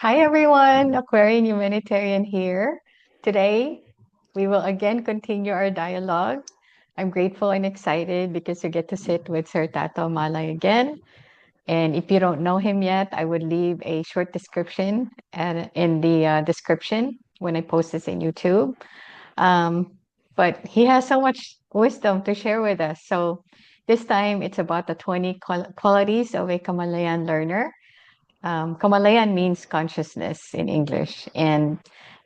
Hi everyone, Aquarian Humanitarian here. Today, we will again continue our dialogue. I'm grateful and excited because you get to sit with Sir Tato Malay again. And if you don't know him yet, I would leave a short description in the description when I post this in YouTube. Um, but he has so much wisdom to share with us. So this time, it's about the 20 qualities of a Kamalayan learner. Kamalayan means consciousness in English. And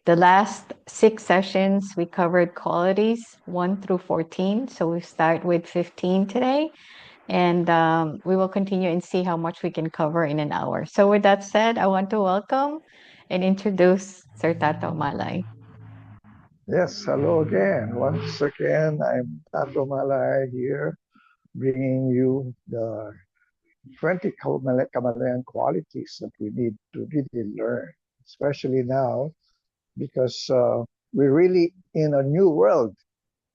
the last six sessions, we covered qualities 1 through 14. So we start with 15 today. And we will continue and see how much we can cover in an hour. So, with that said, I want to welcome and introduce Sir Tato Malay. Yes, hello again. Once again, I'm Tato Malay here, bringing you the 20 Kamalayan qualities that we need to really learn, especially now because we're really in a new world.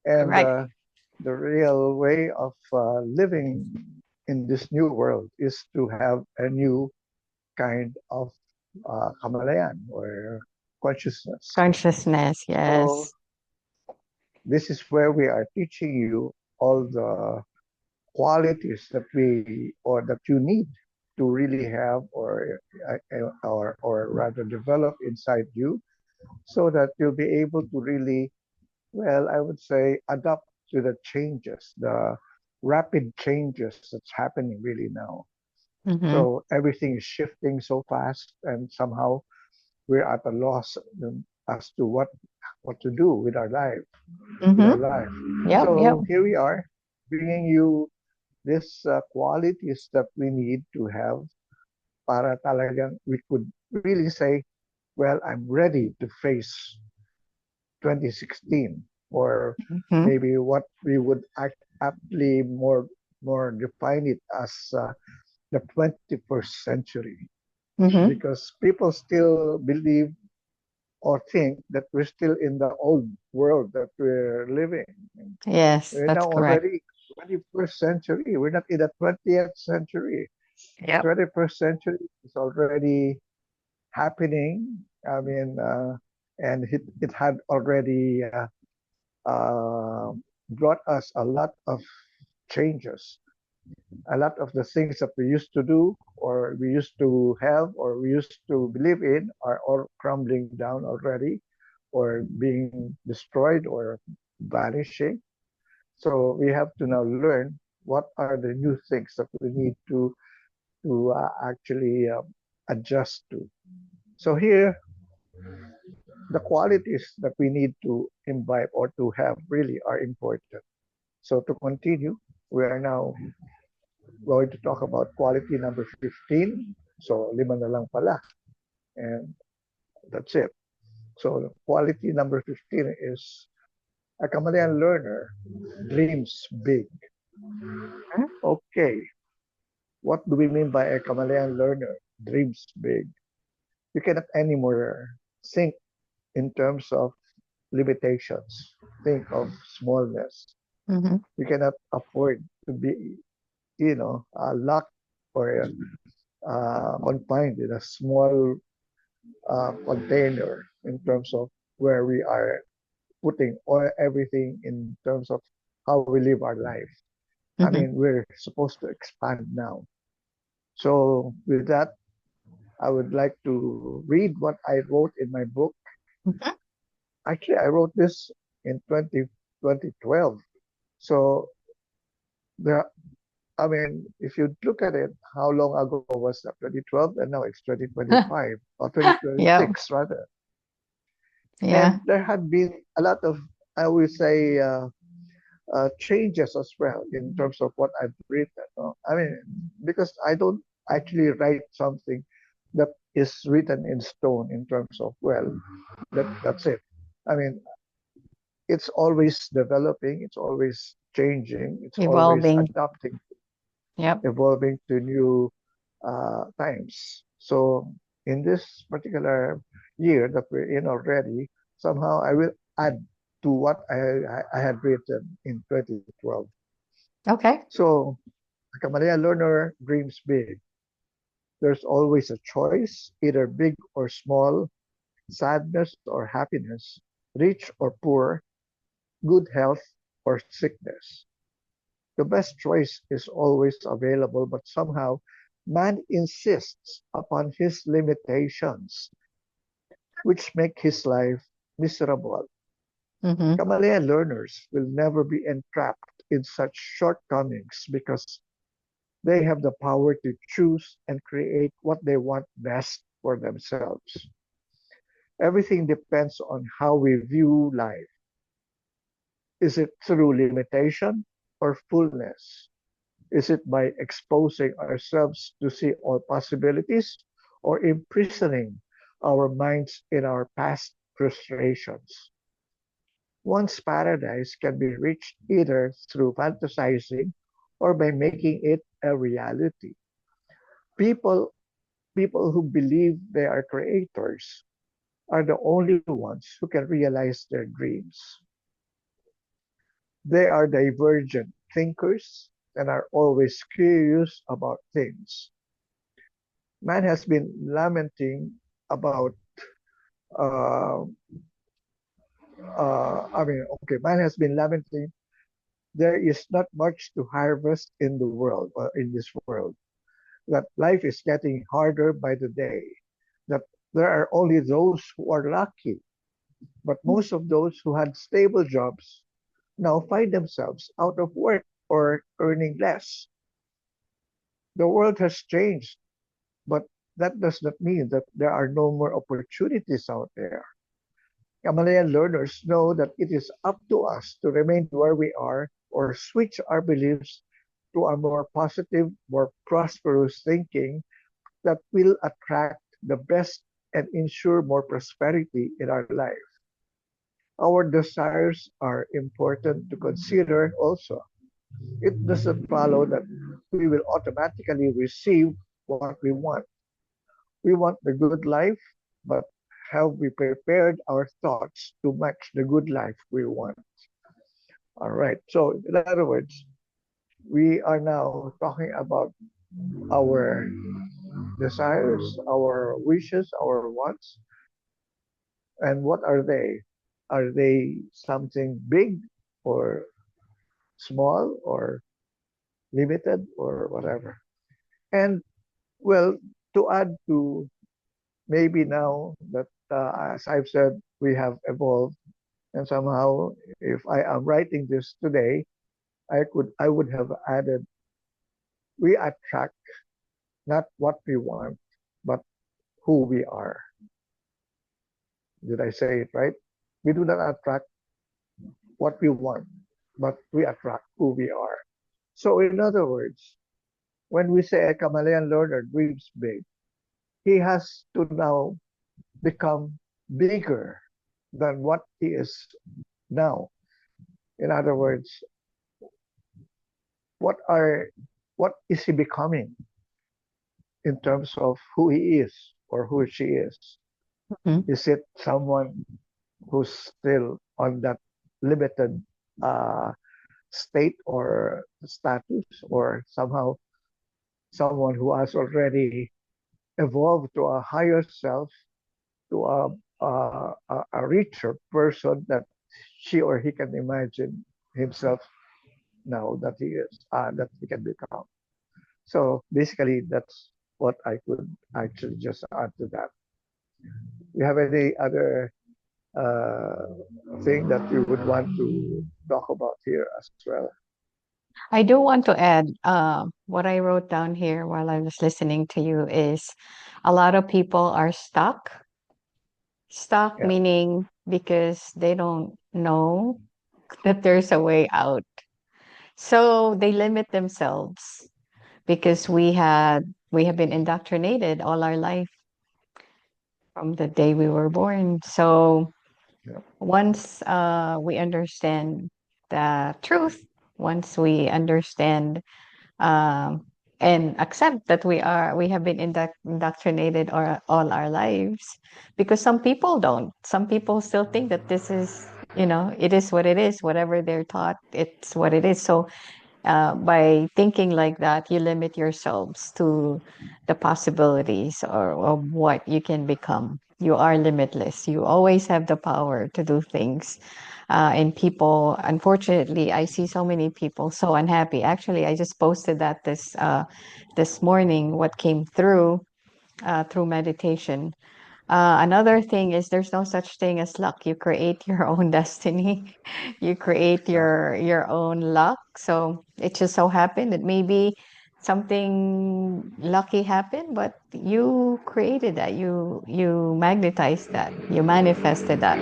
And Right. the real way of living in this new world is to have a new kind of Kamalayan or consciousness. Consciousness, So yes. this is where we are teaching you all the qualities that we or that you need to really have or rather develop inside you so that you'll be able to really, well, I would say, adapt to the changes, the rapid changes that's happening really now. Mm-hmm. So everything is shifting so fast, and somehow we're at a loss as to what to do with our Mm-hmm. life. Yep, yep. So here we are, bringing you these qualities that we need to have para talagang we could really say, well, I'm ready to face 2016, or Mm-hmm. maybe what we would aptly more define it as the 21st century, Mm-hmm. because people still believe or think that we're still in the old world that we're living. Yes, We're that's now correct. already 21st century. We're not in the 20th century. Yep. 21st century is already happening. I mean, and it had already uh, brought us a lot of changes. A lot of the things that we used to do, or we used to have, or we used to believe in, are all crumbling down already, or being destroyed, or vanishing. So we have to now learn what are the new things that we need to actually adjust to. So here, the qualities that we need to imbibe or to have really are important. So to continue, we are now going to talk about quality number 15. So lima na lang pala. And that's it. So quality number 15 is a Kamalayan learner dreams big. Okay, what do we mean by a Kamalayan learner dreams big? You cannot anymore think in terms of limitations, think of smallness. Mm-hmm. You cannot afford to be, locked or confined in a small container in terms of where we are putting all everything in terms of how we live our life. I Mm-hmm. mean, we're supposed to expand now. So with that, I would like to read what I wrote in my book. Mm-hmm. Actually, I wrote this in 2012. So there, I mean, if you look at it, how long ago was that? 2012, and now it's 2025 or Yep. 2026 rather. Yeah. And there had been a lot of, I would say, changes as well in terms of what I've written. I mean, because I don't actually write something that is written in stone in terms of, well, that's it. I mean, it's always developing, it's always changing, it's always Evolving. adapting, Yep. evolving to new times. So in this particular year that we're in already, somehow I will add to what I had written in 2012. Okay. So, a Kamalayan learner dreams big. There's always a choice, either big or small, sadness or happiness, rich or poor, good health or sickness. The best choice is always available, but somehow man insists upon his limitations, which make his life miserable. Mm-hmm. Kamalayan learners will never be entrapped in such shortcomings because they have the power to choose and create what they want best for themselves. Everything depends on how we view life. Is it through limitation or fullness? Is it by exposing ourselves to see all possibilities or imprisoning our minds in our past frustrations? One's paradise can be reached either through fantasizing or by making it a reality. People people who believe they are creators are the only ones who can realize their dreams. They are divergent thinkers and are always curious about things. Man has been lamenting about, uh, man has been lamenting there is not much to harvest in the world, or in this world, that life is getting harder by the day, that there are only those who are lucky, but most of those who had stable jobs now find themselves out of work or earning less. The world has changed, but that does not mean that there are no more opportunities out there. Kamalayan learners know that it is up to us to remain where we are or switch our beliefs to a more positive, more prosperous thinking that will attract the best and ensure more prosperity in our life. Our desires are important to consider also. It doesn't follow that we will automatically receive what we want. We want the good life, but have we prepared our thoughts to match the good life we want? All right. So, in other words, we are now talking about our desires, our wishes, our wants, and what are they? Are they something big or small or limited or whatever? And well, to add to, maybe now that, as I've said, we have evolved, and somehow, if I am writing this today, I would have added, we attract not what we want, but who we are. Did I say it right? We do not attract what we want, but we attract who we are. So, in other words, when we say a Kamalayan learner dreams big, he has to now become bigger than what he is now. In other words, what are what is he becoming in terms of who he is or who she is? Mm-hmm. Is it someone who's still on that limited uh, state or status, or somehow someone who has already evolved to a higher self, to a richer person that she or he can imagine himself now that he is, that he can become. So basically, that's what I could actually just add to that. You have any other thing that you would want to talk about here as well? I do want to add what I wrote down here while I was listening to you is a lot of people are stuck. Stuck Yeah, meaning because they don't know that there's a way out. So they limit themselves because we have been indoctrinated all our life from the day we were born. So yeah, once we understand the truth, once we understand um, and accept that we have been indoctrinated all our lives, because some people don't. Some people still think that this is, it is what it is. Whatever they're taught, it's what it is. So By thinking like that, you limit yourselves to the possibilities or of what you can become. You are limitless. You always have the power to do things. And people, unfortunately, I see so many people so unhappy. Actually, I just posted that this morning. What came through meditation. Another thing is there's no such thing as luck. You create your own destiny. You create Exactly. your own luck. So it just so happened that maybe something lucky happened, but you created that. You magnetized that. You manifested that.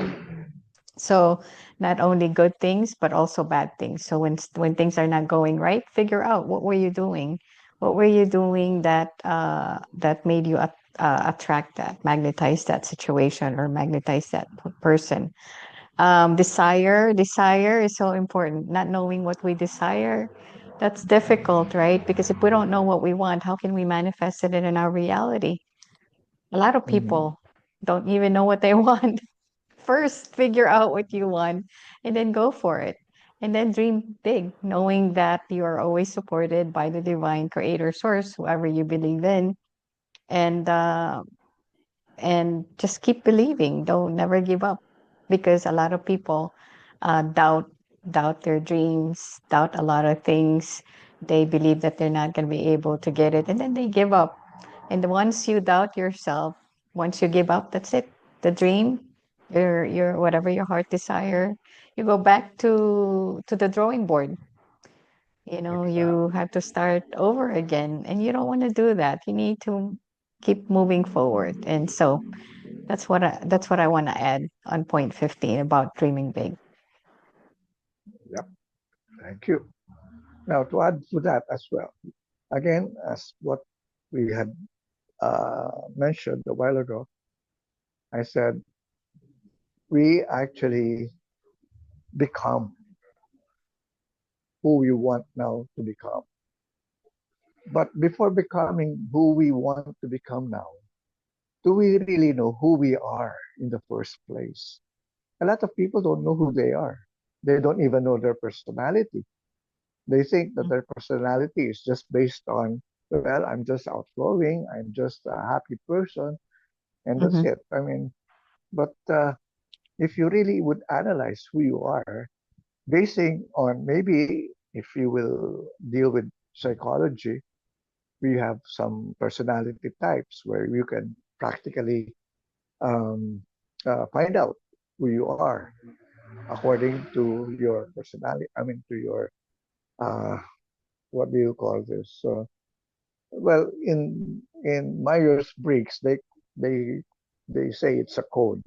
So not only good things, but also bad things. So when things are not going right, figure out what were you doing, what were you doing that made you attract that, magnetize that situation, or magnetize that person. Desire is so important. Not knowing what we desire, that's difficult, right? Because if we don't know what we want, how can we manifest it in our reality? A lot of Mm-hmm. people don't even know what they want. First, figure out what you want and then go for it. And then dream big, knowing that you are always supported by the divine creator source, whoever you believe in. And and just keep believing. Don't never give up, because a lot of people doubt their dreams, doubt a lot of things. They believe that they're not going to be able to get it, and then they give up. And once you doubt yourself, once you give up, that's it. The dream, your whatever your heart desire, you go back to the drawing board. You know, you Exactly. have to start over again, and you don't want to do that. You need to keep moving forward. And so that's what I want to add on point 15 about dreaming big. Yep. Thank you. Now, to add to that as well, again, as what we had mentioned a while ago, I said we actually become who we want now to become. But before becoming who we want to become now, do we really know who we are in the first place? A lot of people don't know who they are. They don't even know their personality. They think that their personality is just based on, well, I'm just outgoing, I'm just a happy person, and that's Mm-hmm. it. I mean, but if you really would analyze who you are, basing on maybe if you will deal with psychology, we have some personality types where you can practically um, find out who you are according to your personality. I mean, to your uh, what do you call this? Well, in Myers Briggs, they they say it's a code.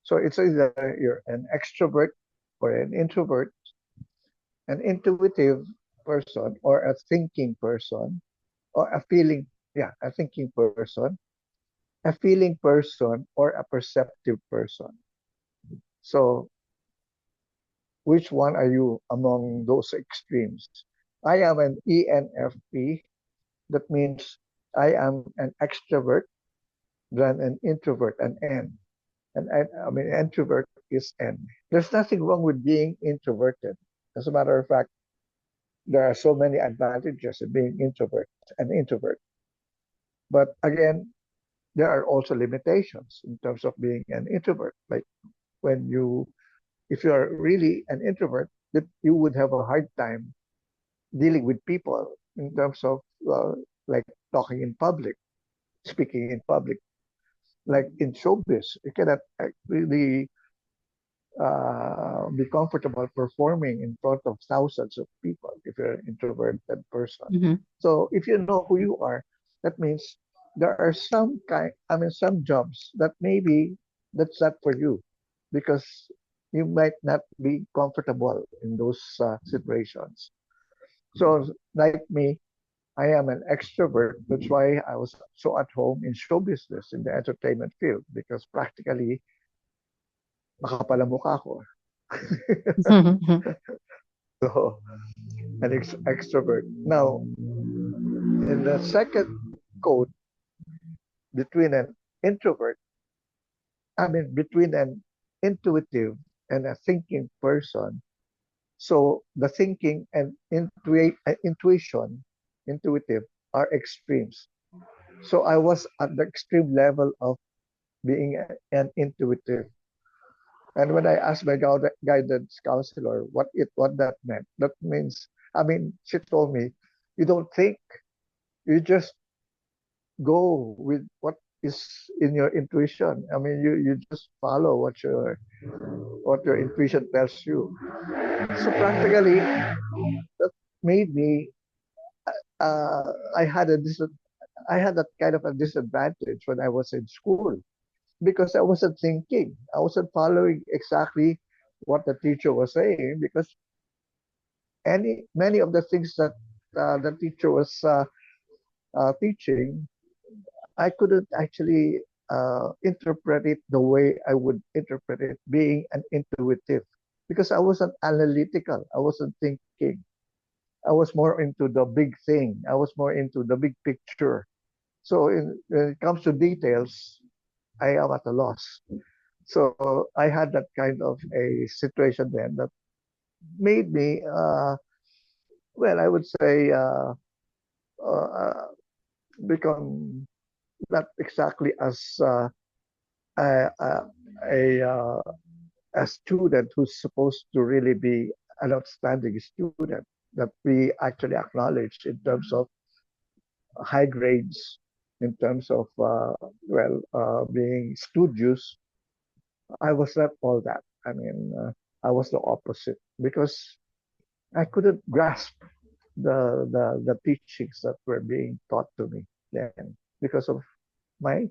So it's either you're an extrovert or an introvert, an intuitive person or a thinking person, or a feeling, yeah, a thinking person, a feeling person, or a perceptive person. So which one are you among those extremes? I am an ENFP. That means I am an extrovert than an introvert, an N. And I mean, introvert is N. There's nothing wrong with being introverted. As a matter of fact, there are so many advantages in being an introvert. But again, there are also limitations in terms of being an introvert. Like when you, if you're really an introvert, that you would have a hard time dealing with people in terms of like talking in public, speaking in public. Like in showbiz, you cannot really be comfortable performing in front of thousands of people if you're an introverted person. Mm-hmm. So if you know who you are, that means there are I mean, some jobs that maybe that's not for you because you might not be comfortable in those situations. So, like me, I am an extrovert. That's why I was so at home in show business, in the entertainment field, because practically makapal ang mukha ko. So, an extrovert. Now, in the second code between an introvert, I mean, between an intuitive and a thinking person, So the thinking and intuitive are extremes. So I was at the extreme level of being an intuitive. And when I asked my guidance counselor what that meant, that means, I mean, she told me, you don't think, you just go with what is in your intuition. I mean, you just follow what your intuition tells you. So practically, that made me. Uh, I had a I had that kind of a disadvantage when I was in school because I wasn't thinking. I wasn't following exactly what the teacher was saying because any many of the things that the teacher was teaching, I couldn't actually interpret it the way I would interpret it being an intuitive because I wasn't analytical. I wasn't thinking. I was more into the big thing. I was more into the big picture. So when it comes to details, I am at a loss. So I had that kind of a situation then that made me, well, I would say, uh, become not exactly as a, a, a, a student who's supposed to really be an outstanding student that we actually acknowledge in terms of high grades, in terms of, being studious. I was not all that. I mean, I was the opposite because I couldn't grasp the teachings that were being taught to me then because of my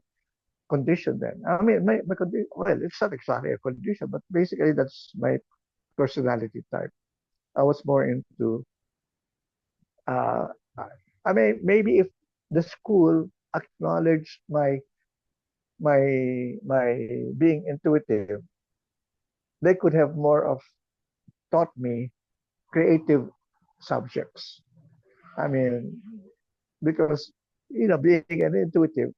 condition then. I mean, my condition, well, it's not exactly a condition, but basically that's my personality type. I was more into, uh, I mean, maybe if the school acknowledged my being intuitive, they could have more of taught me creative subjects. I mean, because being an intuitive,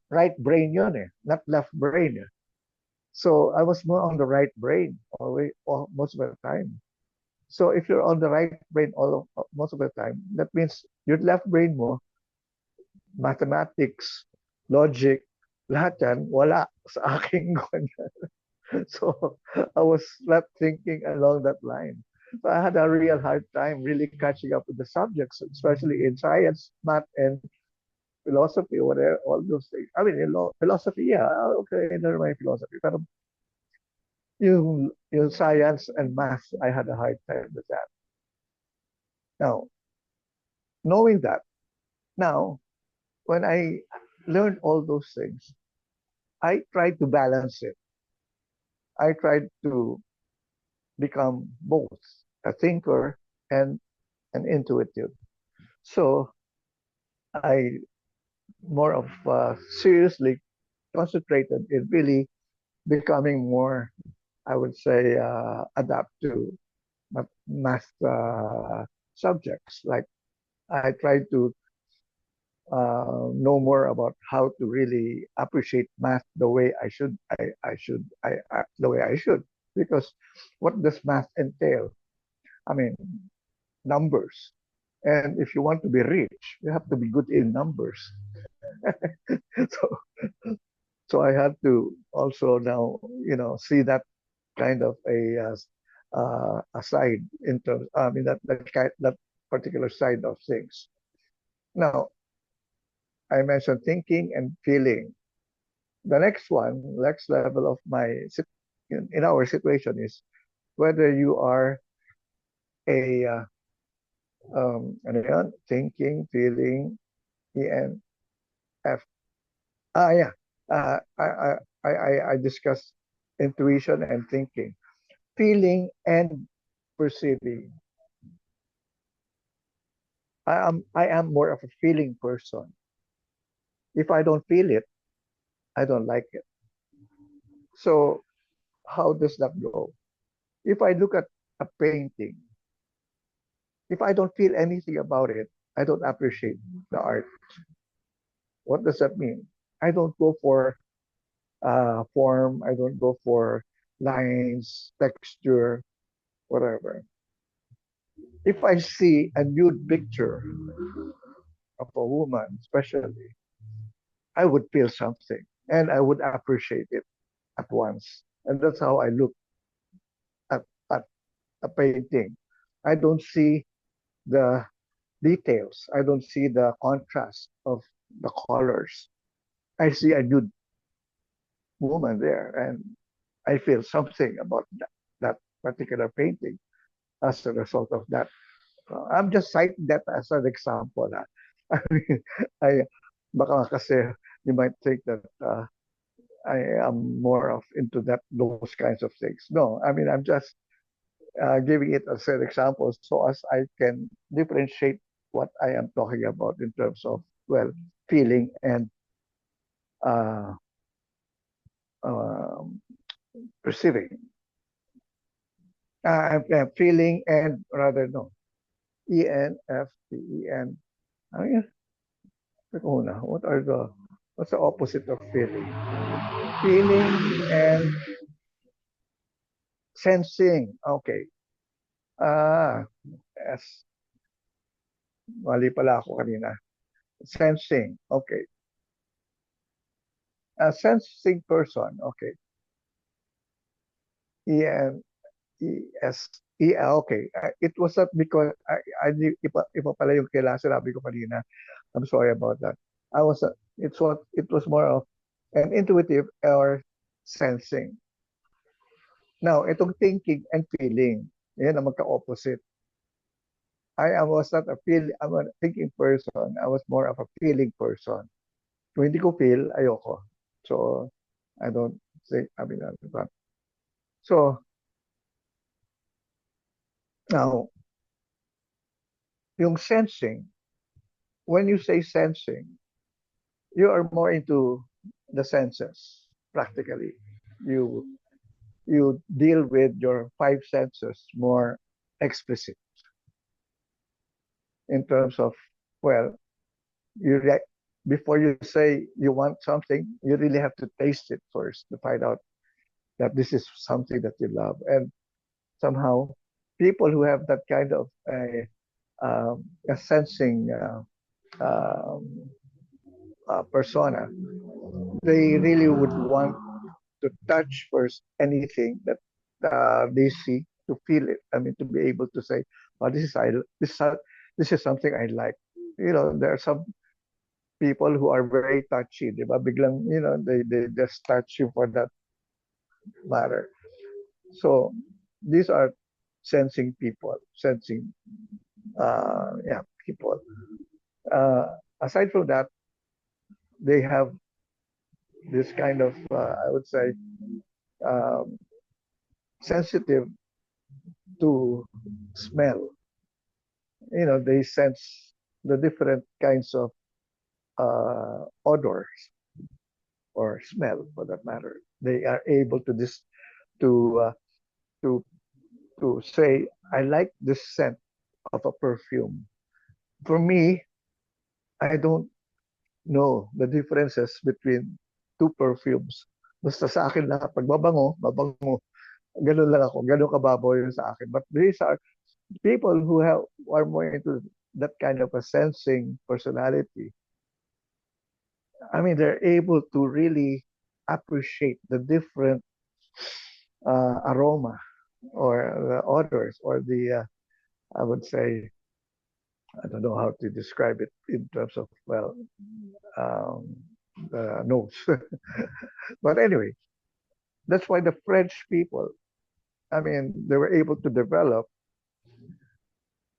right brain yun not left brain. So I was more on the right brain always, most of the time. So if you're on the right brain most of the time, that means your left brain mo, mathematics, logic, lahat yan, wala sa aking So I was not thinking along that line. So I had a real hard time really catching up with the subjects, especially in science, math, and philosophy, whatever, all those things. I mean, philosophy, yeah, okay, never mind philosophy. But yung science and math, I had a hard time with that. Now, knowing that, now, when I learned all those things, I tried to balance it. I tried to become both a thinker and an intuitive. So I more of seriously concentrated in really becoming more, I would say, adapt to math subjects. Like I tried to know more about how to really appreciate math the way the way I should. Because what does math entail? I mean, numbers. And if you want to be rich, you have to be good in numbers. so so I had to also now, see that kind of a side in terms, I mean, that particular side of things. Now, I mentioned thinking and feeling. The next level of in our situation is whether you are a ano yan? Thinking, feeling, ENF. Yeah. I discussed intuition and thinking, feeling and perceiving. I am more of a feeling person. If I don't feel it, I don't like it. So how does that go? If I look at a painting, if I don't feel anything about it, I don't appreciate the art. What does that mean? I don't go for form. I don't go for lines, texture, whatever. if I see a nude picture of a woman, especially, I would feel something and I would appreciate it at once. And that's how I look at a painting. I don't see the details. I don't see the contrast of the colors. I see a nude woman there, and I feel something about that particular painting as a result of that. I'm just citing that as an example. I mean, I baka kasi you might think that I am more of into those kinds of things. No, I mean I'm just giving it as an example so as I can differentiate what I am talking about in terms of feeling and uh, um, perceiving. I'm feeling and rather no, ENFPEN. Oh yeah, what's the opposite of feeling? Feeling and sensing. Okay. Ah, yes. Mali pala ako kanina. Sensing. Okay. A sensing person. Okay. EN okay. It was not because iba pala yung kailangan sinabi ko kanina. I'm sorry about that. It was more of an intuitive or sensing. Now, itong thinking and feeling, yan ang magka-opposite. I was not I'm a thinking person. I was more of a feeling person. Kung hindi ko feel, ayoko. So, I don't think, I mean, so, now, yung sensing, when you say sensing, you are more into the senses, practically. You you deal with your five senses more explicit in terms of, well, you before you say you want something, you really have to taste it first to find out that this is something that you love. And somehow, people who have that kind of a sensing persona, they really would want to touch first anything that they see, to feel it. I mean, to be able to say, "Oh, this is something I like." You know, there are some people who are very touchy, di ba? Biglang, they just touch you for that matter. So these are sensing people, sensing, people. Aside from that, they have this kind of, I would say, um, sensitive to smell. They sense the different kinds of odors or smell, for that matter. They are able to to uh, to to say, I like the scent of a perfume. For me, I don't know the differences between two perfumes. Basta sa akin lang, pag mabango, mabango. Ganun lang ako. Ganun kababaw yun sa akin. But these are people who are more into that kind of a sensing personality. I mean, they're able to really appreciate the different aroma or the odors or I would say, I don't know how to describe it in terms of, um, the notes. But anyway, that's why the French people, I mean, they were able to develop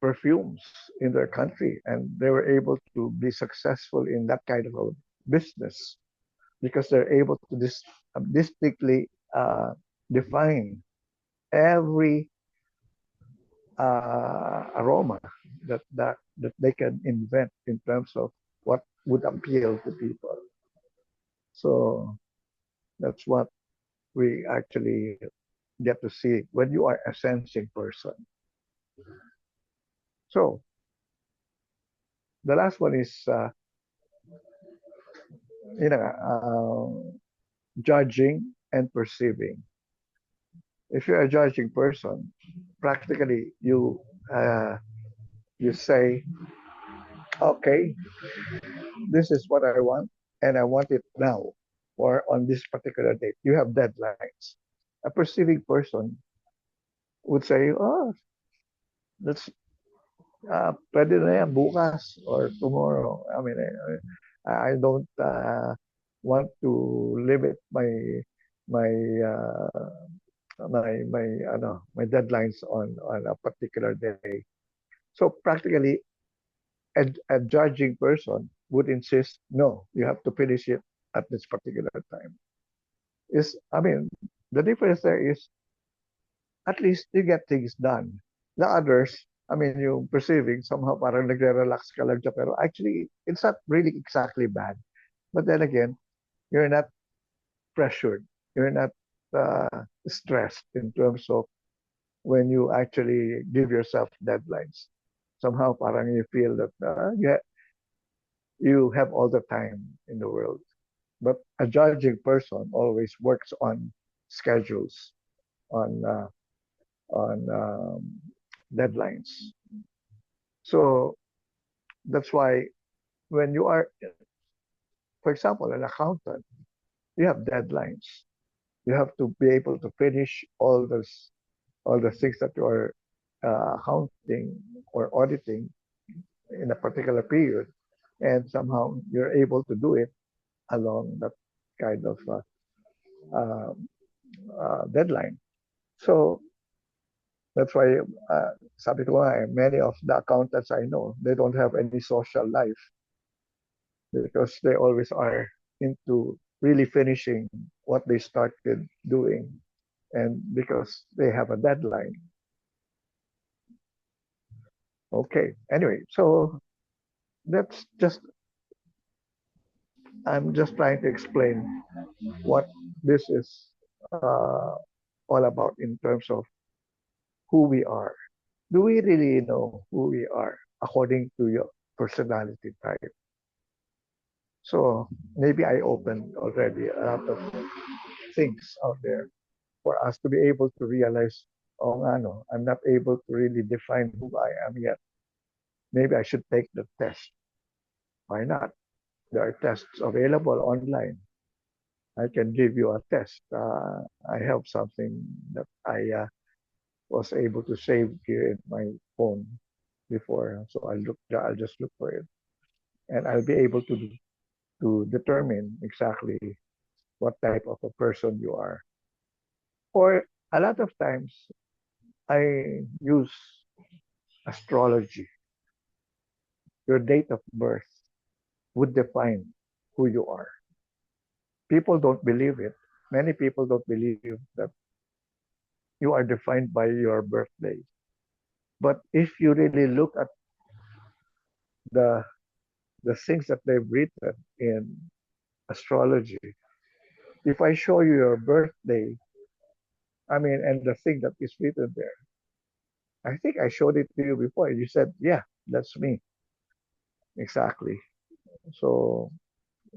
perfumes in their country, and they were able to be successful in that kind of a business because they're able to distinctly define every aroma that they can invent in terms of what would appeal to people. So that's what we actually get to see when you are a sensing person. So the last one is you know judging and perceiving. If you're a judging person, practically you you say, okay, this is what I want, and I want it now, or on this particular date. You have deadlines. A perceiving person would say, oh, let's pwede na yan bukas or tomorrow. I mean, I don't want to limit my my deadlines on a particular day. So practically, a judging person would insist, no, you have to finish it at this particular time. Is I mean, the difference there is at least you get things done. The others, I mean, yung perceiving, somehow parang nagre-relax ka lang dyan, pero actually, it's not really exactly bad. But then again, you're not pressured. You're not stressed in terms of when you actually give yourself deadlines. Somehow parang you feel that you have all the time in the world. But a judging person always works on schedules, on deadlines. So that's why when you are, for example, an accountant, you have deadlines. You have to be able to finish all the things that you are accounting or auditing in a particular period, and somehow you're able to do it along that kind of uh, deadline. So that's why sabi ko nga, many of the accountants I know, they don't have any social life because they always are into really finishing what they started doing, and because they have a deadline. Okay, anyway, so that's just, I'm just trying to explain what this is all about in terms of who we are. Do we really know who we are according to your personality type? So maybe I opened already a lot of things out there for us to be able to realize, oh, no, I'm not able to really define who I am yet. Maybe I should take the test. Why not? There are tests available online. I can give you a test. I have something that I was able to save here in my phone before, so I'll just look for it, and I'll be able to determine exactly what type of a person you are. Or a lot of times, I use astrology. Your date of birth would define who you are. People don't believe it. Many people don't believe that you are defined by your birthday. But if you really look at the the things that they've written in astrology, if I show you your birthday, I mean, and the thing that is written there, I think I showed it to you before. You said, yeah, that's me. Exactly. So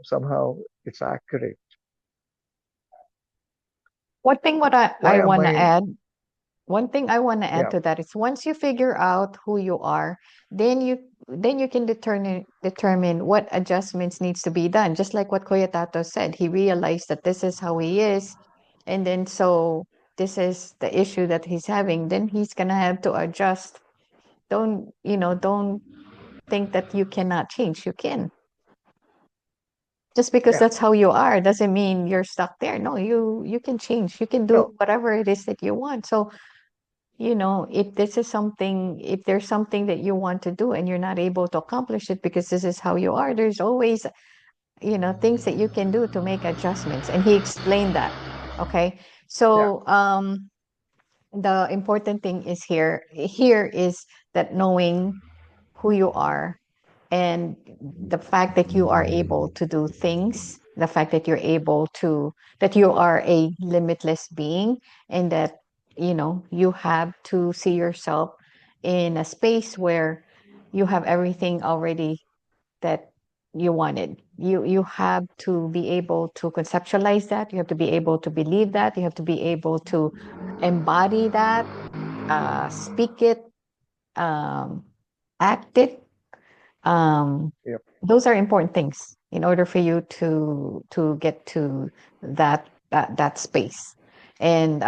somehow it's accurate. One thing I Why am want to I? add, one thing I want to add Yeah, to that is once you figure out who you are, then you can determine what adjustments needs to be done. Just like what Kuya Tato said, he realized that this is how he is, and then so this is the issue that he's having. Then he's gonna have to adjust. Don't think that you cannot change. You can. Just because yeah. that's how you are doesn't mean you're stuck there. No, you can change. You can do No, whatever it is that you want. So if this is something, if there's something that you want to do and you're not able to accomplish it because this is how you are, there's always, things that you can do to make adjustments. And he explained that. Okay. yeah, So, the important thing is here is that knowing who you are and the fact that you are able to do things, the fact that that you are a limitless being, and that you have to see yourself in a space where you have everything already that you wanted. You have to be able to conceptualize that, you have to be able to believe that, you have to be able to embody that, speak it, um, act it. Um, Yep. those are important things in order for you to get to that space. And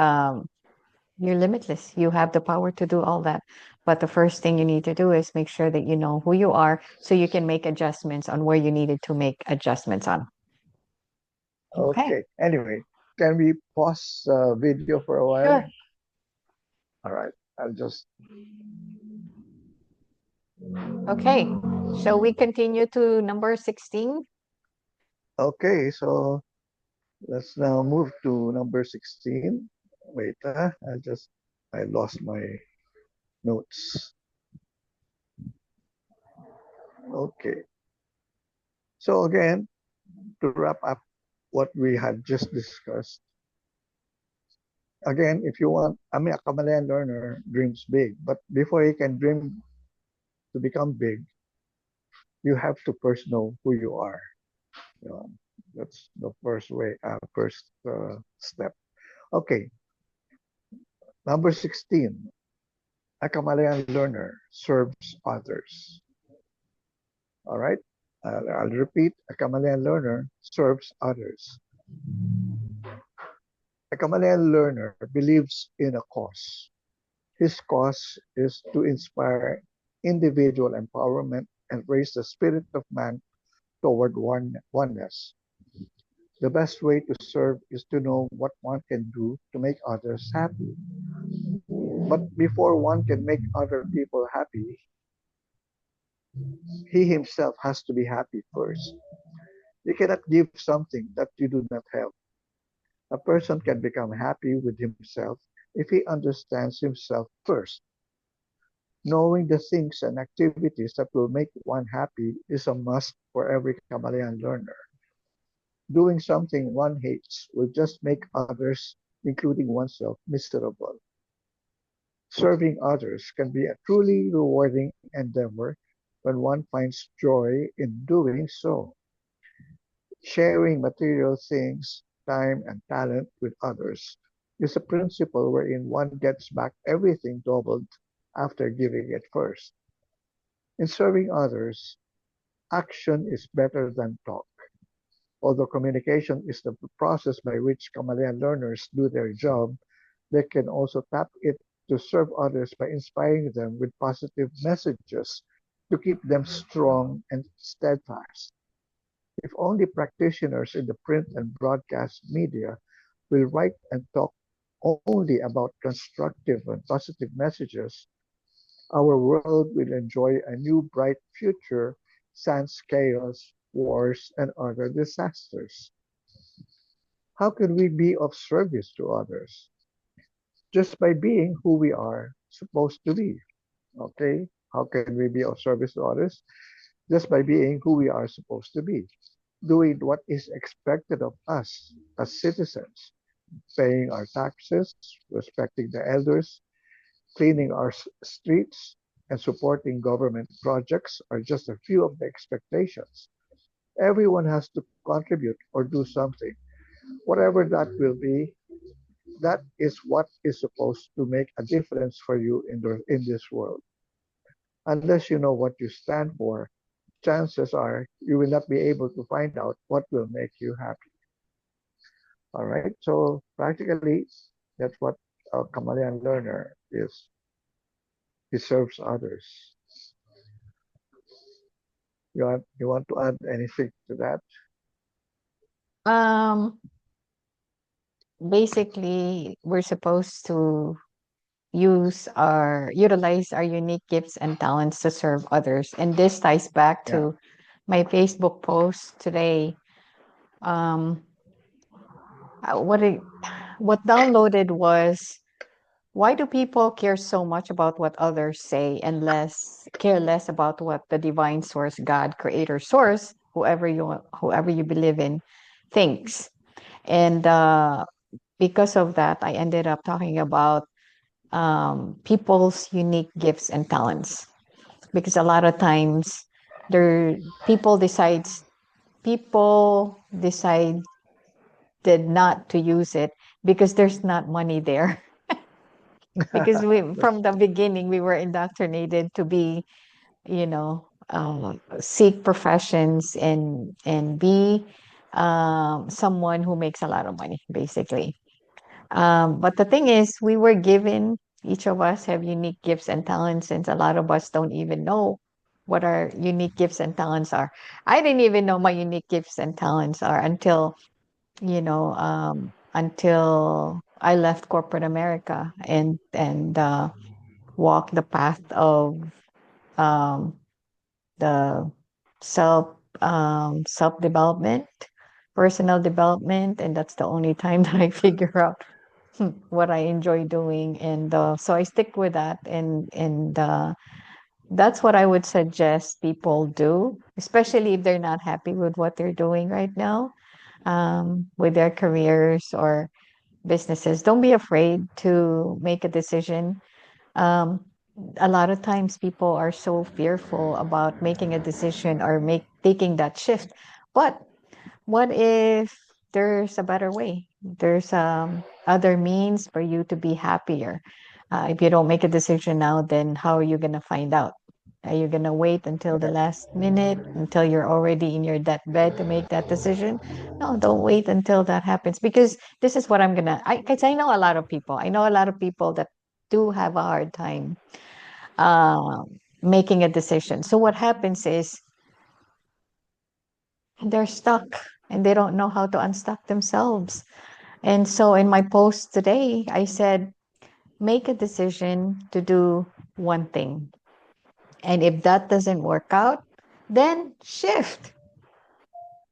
you're limitless. You have the power to do all that. But the first thing you need to do is make sure that you know who you are so you can make adjustments on where you needed to make adjustments on. Okay. Okay. Anyway, can we pause video for a while? Sure. All right. I'll just. Okay. So we continue to number 16. Okay. So let's now move to number 16. Wait, I lost my notes. Okay. So again, to wrap up what we had just discussed, again, if you want, I mean, a Kamalayan learner dreams big, but before he can dream to become big, you have to first know who you are. You know, that's the first step. Okay, number 16. A Kamalayan learner serves others. All right, I'll repeat. A Kamalayan learner serves others. A Kamalayan learner believes in a cause. His cause is to inspire individual empowerment and raise the spirit of man toward oneness. The best way to serve is to know what one can do to make others happy. But before one can make other people happy, he himself has to be happy first. You cannot give something that you do not have. A person can become happy with himself if he understands himself first. Knowing the things and activities that will make one happy is a must for every Kamalayan learner. Doing something one hates will just make others, including oneself, miserable. Serving others can be a truly rewarding endeavor when one finds joy in doing so. Sharing material things, time, and talent with others is a principle wherein one gets back everything doubled after giving it first. In serving others, action is better than talk. Although communication is the process by which Kamalayan learners do their job, they can also tap it to serve others by inspiring them with positive messages to keep them strong and steadfast. If only practitioners in the print and broadcast media will write and talk only about constructive and positive messages, our world will enjoy a new bright future sans chaos, wars, and other disasters. How can we be of service to others? Just by being who we are supposed to be. Okay? How can we be of service to others? Just by being who we are supposed to be. Doing what is expected of us as citizens, paying our taxes, respecting the elders, cleaning our streets, and supporting government projects are just a few of the expectations. Everyone has to contribute or do something. Whatever that will be, that is what is supposed to make a difference for you in this world. Unless you know what you stand for, chances are you will not be able to find out what will make you happy. All right. So practically, that's what a Kamalayan learner is. He serves others. You want to add anything to that? Um, Basically, we're supposed to utilize our unique gifts and talents to serve others. And this ties back Yeah. to my Facebook post today. Um, what what downloaded was, why do people care so much about what others say and less about what the divine source, God, creator source, whoever you believe in, thinks? And because of that, I ended up talking about people's unique gifts and talents, because a lot of times there people decide did not to use it because there's not money there. Because we That's from the beginning we were indoctrinated to be seek professions and be someone who makes a lot of money, basically. But the thing is, we were given, each of us have unique gifts and talents, and a lot of us don't even know what our unique gifts and talents are. I didn't even know my unique gifts and talents are until I left corporate America and walked the path of um, the self self development, personal development, and that's the only time that I figure out what I enjoy doing, and so I stick with that, and that's what I would suggest people do, especially if they're not happy with what they're doing right now, with their careers or businesses. Don't be afraid to make a decision. um, a lot of times people are so fearful about making a decision or make taking that shift. But what if there's a better way? There's other means for you to be happier. If you don't make a decision now, then how are you going to find out? Are you going to wait until the last minute, until you're already in your deathbed to make that decision? No, don't wait until that happens, because this is what I'm going to, because I know a lot of people. I know a lot of people that do have a hard time making a decision. So what happens is they're stuck and they don't know how to unstuck themselves. And so in my post today, I said, make a decision to do one thing. And if that doesn't work out, then shift,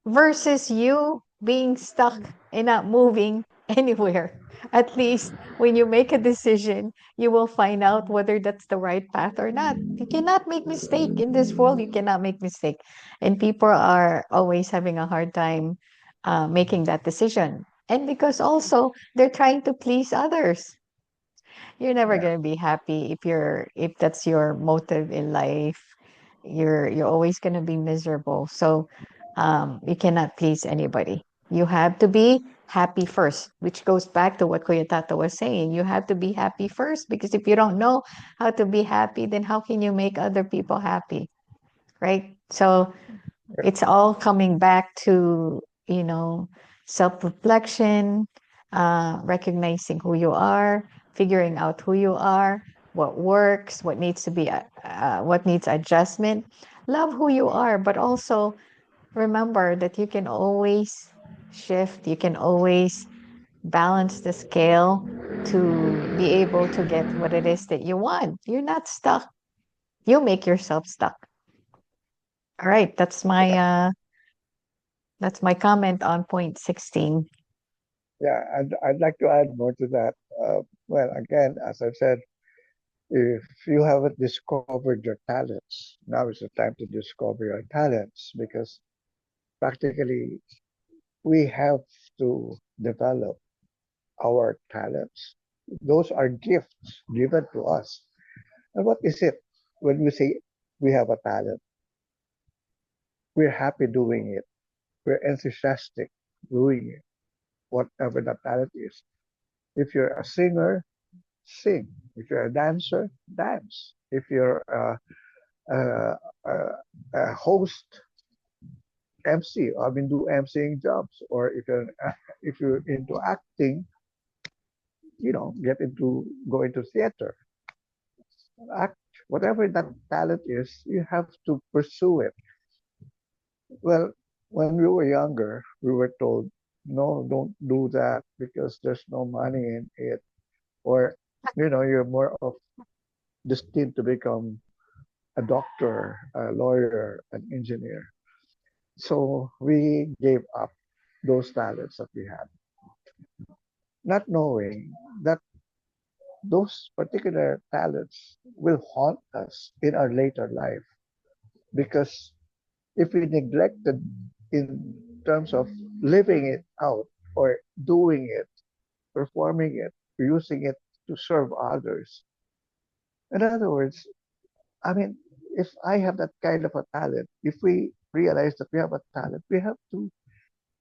versus you being stuck and not moving anywhere. At least when you make a decision, you will find out whether that's the right path or not. You cannot make mistake in this world. You cannot make mistake, and people are always having a hard time making that decision. And because also they're trying to please others, you're never Yeah. going to be happy if that's your motive in life. You're always going to be miserable. So you cannot please anybody. You have to be happy first, which goes back to what Kuya Tato was saying. You have to be happy first, because if you don't know how to be happy, then how can you make other people happy, right? So it's all coming back to, self-reflection, recognizing who you are, figuring out who you are, what works, what needs adjustment. Love who you are, but also remember that you can always shift, you can always balance the scale to be able to get what it is that you want. You're not stuck. You make yourself stuck. All right, that's my comment on point 16. Yeah, I'd like to add more to that. Well, again, as I've said, if you haven't discovered your talents, now is the time to discover your talents, because practically we have to develop our talents. Those are gifts given to us. And what is it when we say we have a talent? We're happy doing it. We're enthusiastic doing it, whatever the talent is. If you're a singer, sing. If you're a dancer, dance. If you're a, a host, MC, I mean, do MCing jobs. Or if you're into acting, go into theater, act. Whatever that talent is, you have to pursue it. Well, when we were younger, we were told, no, don't do that because there's no money in it. Or, you're more of destined to become a doctor, a lawyer, an engineer. So we gave up those talents that we had, not knowing that those particular talents will haunt us in our later life. Because if we neglected in terms of living it out, or doing it, performing it, using it to serve others. In other words, I mean, if I have that kind of a talent, if we realize that we have a talent, we have to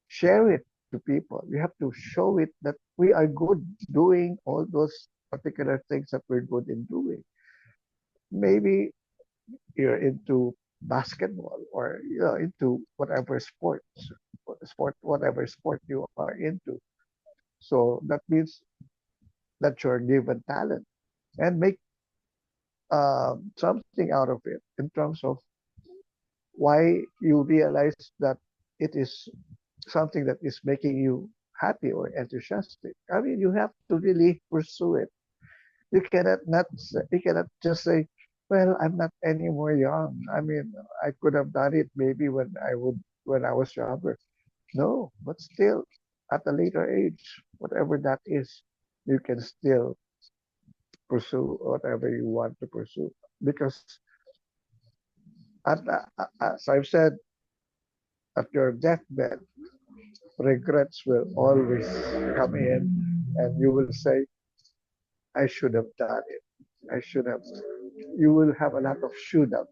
share it to people. We have to show it that we are good doing all those particular things that we're good in doing. Maybe you're into basketball, or into whatever whatever sport you are into. So that means that you're given talent, and make something out of it in terms of why you realize that it is something that is making you happy or enthusiastic. I mean, you have to really pursue it. You cannot just say, "Well, I'm not anymore young. I mean, I could have done it maybe when I was younger." No, but still, at a later age, whatever that is, you can still pursue whatever you want to pursue. Because as I've said, at your deathbed, regrets will always come in, and you will say, "I should have done it. I should have." You will have a lot of should have.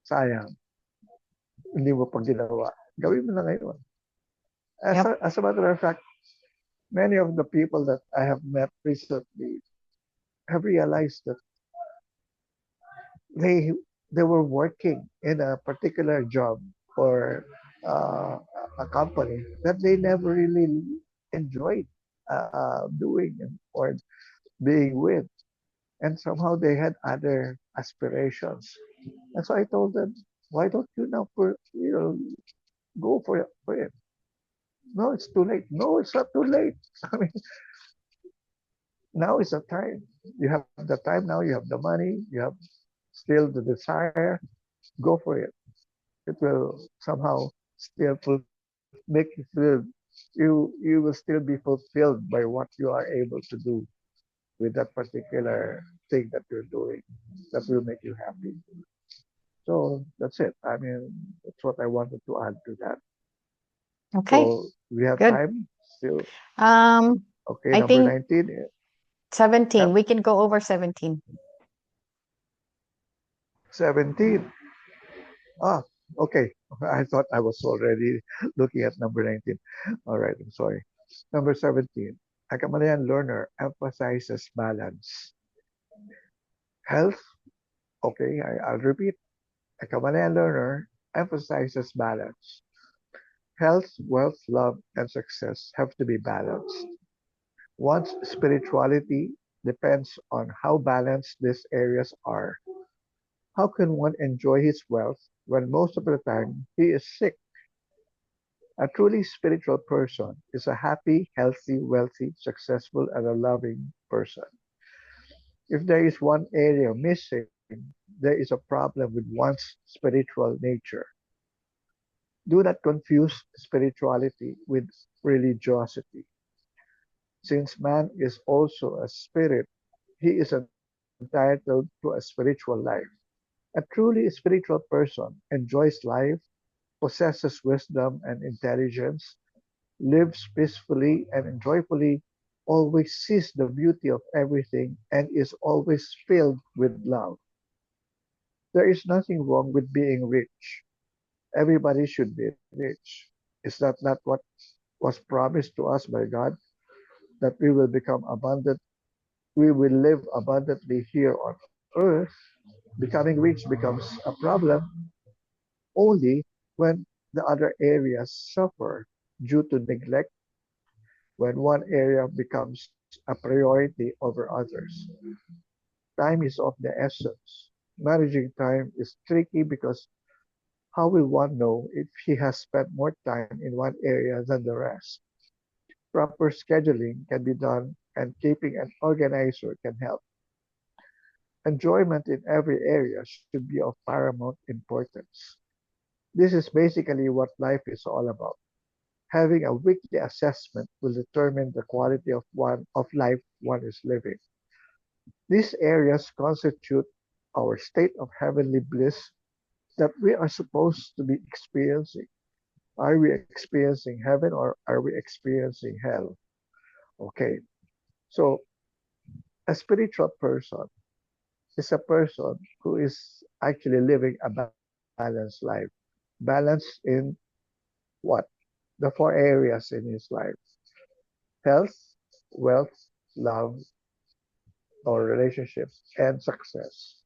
Sayang, hindi mo pa ginawa. Gawin mo na ngayon. Yep. As a matter of fact, many of the people that I have met recently have realized that they they were working in a particular job, or uh, a company that they never really enjoyed doing or being with, and somehow they had other aspirations. And so I told them, why don't you now go for it? No, it's too late. No, it's not too late. I mean, now is the time. You have the time now. You have the money. You have still the desire. Go for it. It will somehow still make you feel, you will still be fulfilled by what you are able to do with that particular thing that you're doing, that will make you happy. So that's it. I mean, that's what I wanted to add to that. Okay. So we have Good. time still. Um, Okay, I number think 19. 17. Yep, We can go over 17. 17. Ah, okay. I thought I was already looking at number 19. All right, I'm sorry. Number 17. A Kamalayan learner emphasizes balance. Health, okay, I'll repeat. A Kamalayan learner emphasizes balance. Health, wealth, love, and success have to be balanced. One's spirituality depends on how balanced these areas are. How can one enjoy his wealth when most of the time he is sick? A truly spiritual person is a happy, healthy, wealthy, successful, and a loving person. If there is one area missing, there is a problem with one's spiritual nature. Do not confuse spirituality with religiosity. Since man is also a spirit, he is entitled to a spiritual life. A truly spiritual person enjoys life, possesses wisdom and intelligence, lives peacefully and joyfully, always sees the beauty of everything, and is always filled with love. There is nothing wrong with being rich. Everybody should be rich. Is that not what was promised to us by God? That we will become abundant, we will live abundantly here on earth. Becoming rich becomes a problem only when the other areas suffer due to neglect, when one area becomes a priority over others. Time is of the essence. Managing time is tricky because how will one know if he has spent more time in one area than the rest? Proper scheduling can be done, and keeping an organizer can help. Enjoyment in every area should be of paramount importance. This is basically what life is all about. Having a weekly assessment will determine the quality of life one is living. These areas constitute our state of heavenly bliss that we are supposed to be experiencing. Are we experiencing heaven, or are we experiencing hell? Okay, so a spiritual person is a person who is actually living a balanced life. Balance in what? The four areas in his life: health, wealth, love, or relationships, and success.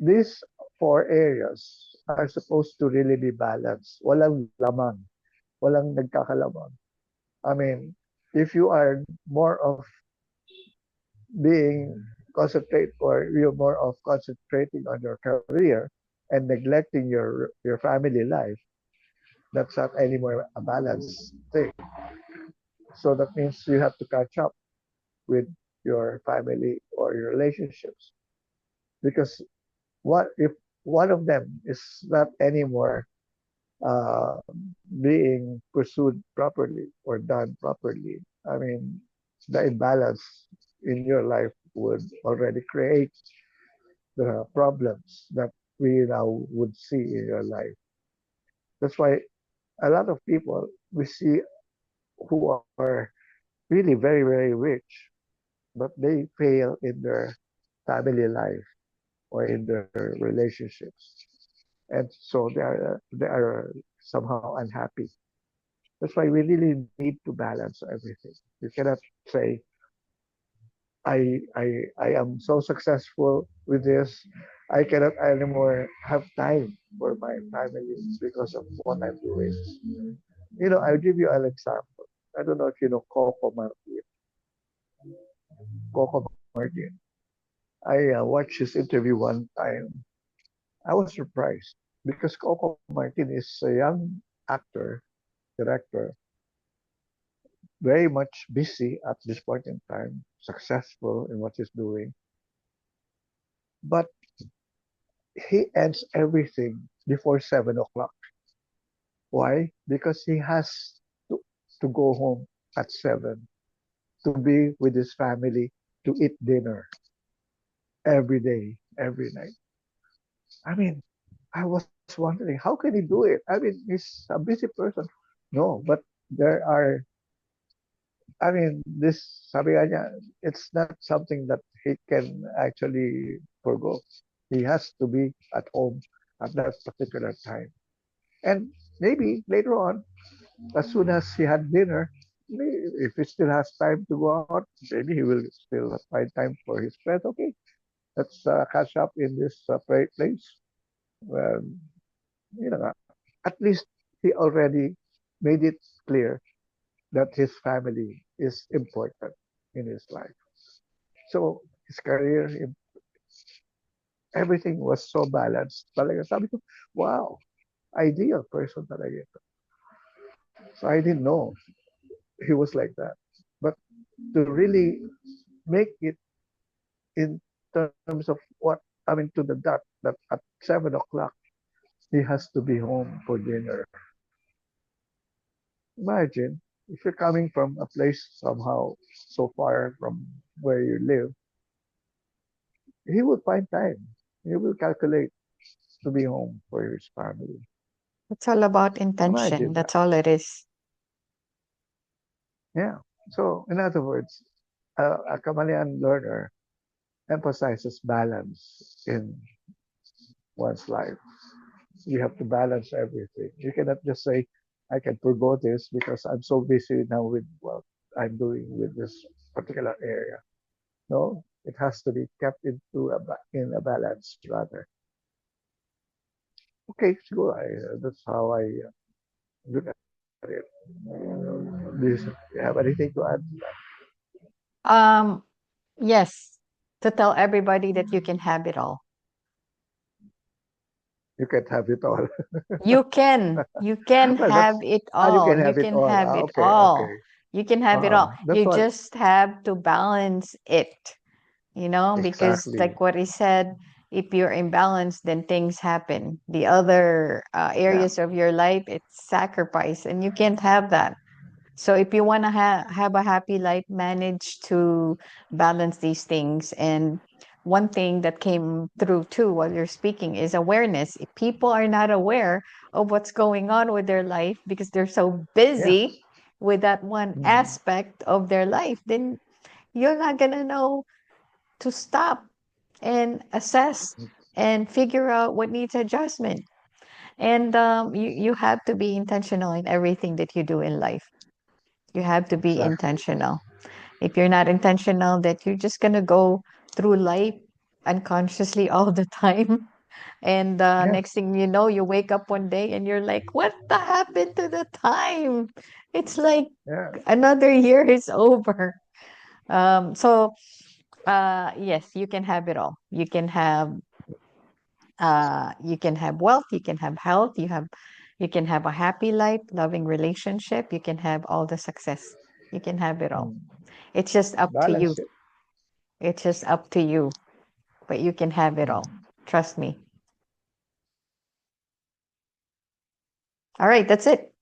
these four areas are supposed to really be balanced. Walang lamang, walang nagkakalamang. I mean, if you are more of being concentrate or you're more of concentrating on your career and neglecting your family life, that's not anymore a balanced thing. So that means you have to catch up with your family or your relationships because what if one of them is not anymore uh, being pursued properly or done properly, I mean, the imbalance in your life would already create the problems that we now would see in your life. That's why a lot of people we see who are really very, very rich, but they fail in their family life or in their relationships. And so they are somehow unhappy. That's why we really need to balance everything. You cannot say I am so successful with this. I cannot anymore have time for my family because of what I'm doing. I'll give you an example. I don't know if you know Coco Martin. Coco Martin. I watched his interview one time. I was surprised because Coco Martin is a young actor, director, very much busy at this point in time, successful in what he's doing. But he ends everything before 7 o'clock. Why? Because he has to, to go home at 7 to be with his family to eat dinner every day, every night. I mean, I was wondering, how can he do it? I mean, he's a busy person. No, but there are, I mean, this, sabi nga niya, it's not something that he can actually forgo. He has to be at home at that particular time. And maybe later on, as soon as he had dinner, if he still has time to go out, maybe he will still find time for his friends. Okay, let's catch up in this place. Well, at least he already made it clear that his family is important in his life. So his career, everything was so balanced. Talaga sabi ko, wow, ideal person talaga ito. So I didn't know he was like that. But to really make it in terms of what, I mean, to the dot, that at 7 o'clock, he has to be home for dinner. Imagine if you're coming from a place somehow so far from where you live, he will find time. He will calculate to be home for his family. It's all about intention. Imagine that. That's all it is. Yeah. So, in other words, a Kamalayan learner emphasizes balance in one's life. You have to balance everything. You cannot just say, I can forgo this because I'm so busy now with what I'm doing with this particular area. No, it has to be kept in a balance rather. Okay, so that's how I look at it. Do you have anything to add? Um, yes, to tell everybody that you can have it all. You can't have it all. You can Well, have that's it you all. can You have it can all. have it Okay, all. okay. You can have it all. That's You what just have to balance it, because exactly. like what he said, if you're imbalanced, then things happen. The other Yeah, areas of your life, it's sacrifice, and you can't have that. So if you want to have a happy life, manage to balance these things. And one thing that came through too while you're speaking is awareness. If people are not aware of what's going on with their life because they're so yeah. busy with that one Mm, aspect of their life, then you're not going to know to stop and assess and figure out what needs adjustment. And you have to be intentional in everything that you do in life. You have to be exactly. intentional. If you're not intentional, that you're just gonna go through life unconsciously all the time. And Yeah, next thing you know, you wake up one day and you're like, what the happened to the time? It's like yeah. another year is over. So yes, you can have it all. You can have wealth, you can have health, you can have a happy life, loving relationship, you can have all the success. You can have it all. Mm. It's just up to you. Balance it. It's just up to you. But you can have it all. Mm. Trust me. All right, that's it.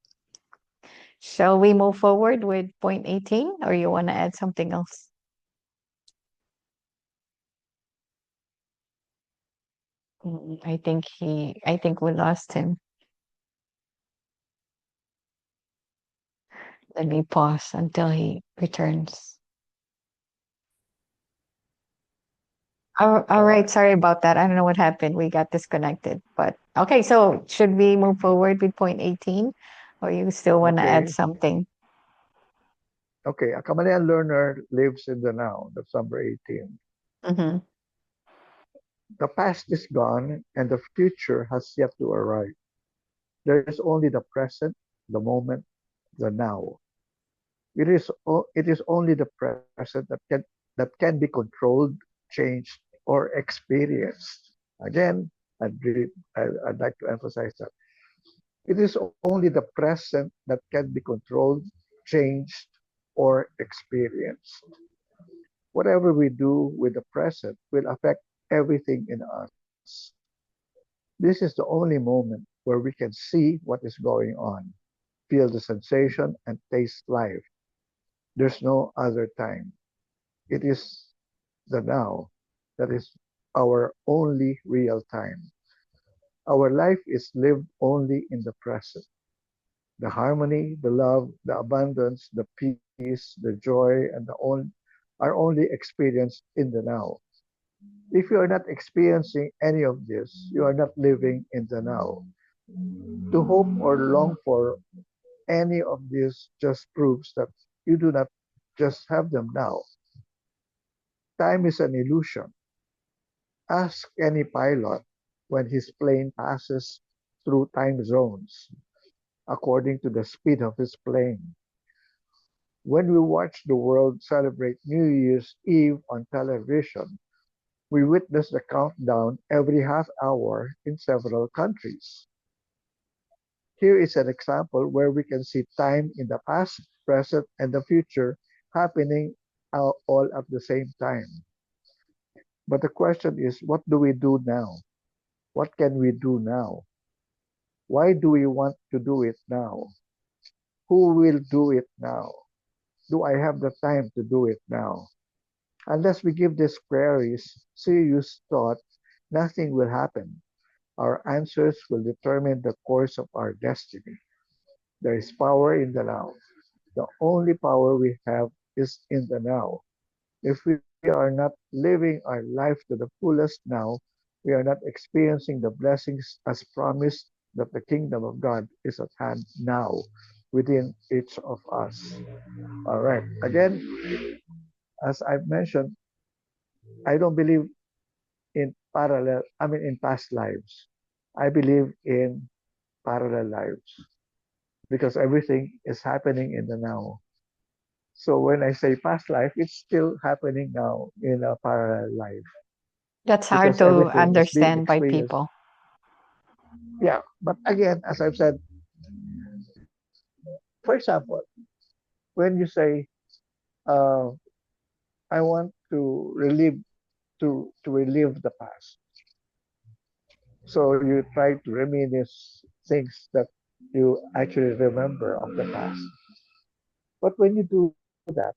Shall we move forward with point 18 or you want to add something else? I think we lost him. Let me pause until he returns. All All right, right. sorry about that. I don't know what happened. We got disconnected. But okay, so should we move forward with point 18 or you still want to add Okay. something? Okay. A Kamalayan learner lives in the now. That's number 18. Mm-hmm. The past is gone and the future has yet to arrive. There is only the present, the moment, the now. It is only the present that can be controlled, changed, or experienced. Again, I'd like to emphasize that it is only the present that can be controlled, changed, or experienced. Whatever we do with the present will affect everything in us. This is the only moment where we can see what is going on, feel the sensation, and taste life. There's no other time. It is the now that is our only real time. Our life is lived only in the present. The harmony, the love, the abundance, the peace, the joy, and are only experienced in the now. If you are not experiencing any of this, you are not living in the now. To hope or long for any of this just proves that you do not just have them now. Time is an illusion. Ask any pilot when his plane passes through time zones according to the speed of his plane. When we watch the world celebrate New Year's Eve on television, we witness the countdown every half hour in several countries. Here is an example where we can see time in the past, present, and the future happening all at the same time. But the question is, what do we do now? What can we do now? Why do we want to do it now? Who will do it now? Do I have the time to do it now? Unless we give these queries serious thought, nothing will happen. Our answers will determine the course of our destiny. There is power in the now. The only power we have is in the now. If we are not living our life to the fullest now, we are not experiencing the blessings as promised that the kingdom of God is at hand now within each of us. All right. Again, as I've mentioned, I don't believe in past lives. I believe in parallel lives because everything is happening in the now. So when I say past life, it's still happening now in a parallel life That's hard because to everything is being understand by experienced. people. Yeah, but again, as I've said, for example, when you say, uh, "I want to relive the past," so you try to reminisce things that you actually remember of the past. But when you do that,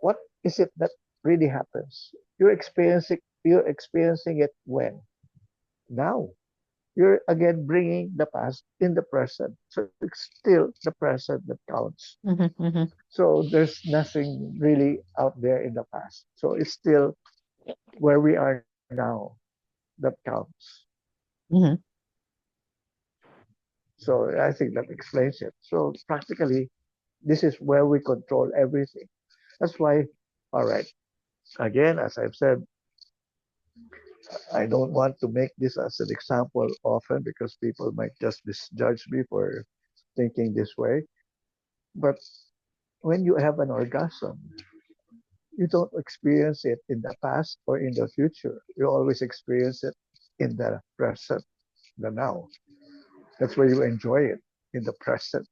what is it that really happens? You're experiencing it when? Now. You're again bringing the past in the present. So it's still the present that counts. Hmm. Hmm. So there's nothing really out there in the past. So it's still where we are now that counts. Hmm. So I think that explains it. So practically, this is where we control everything. That's why, all right, again, as I've said, I don't want to make this as an example often because people might just misjudge me for thinking this way. But when you have an orgasm, you don't experience it in the past or in the future. You always experience it in the present, the now. That's where you enjoy it in the present,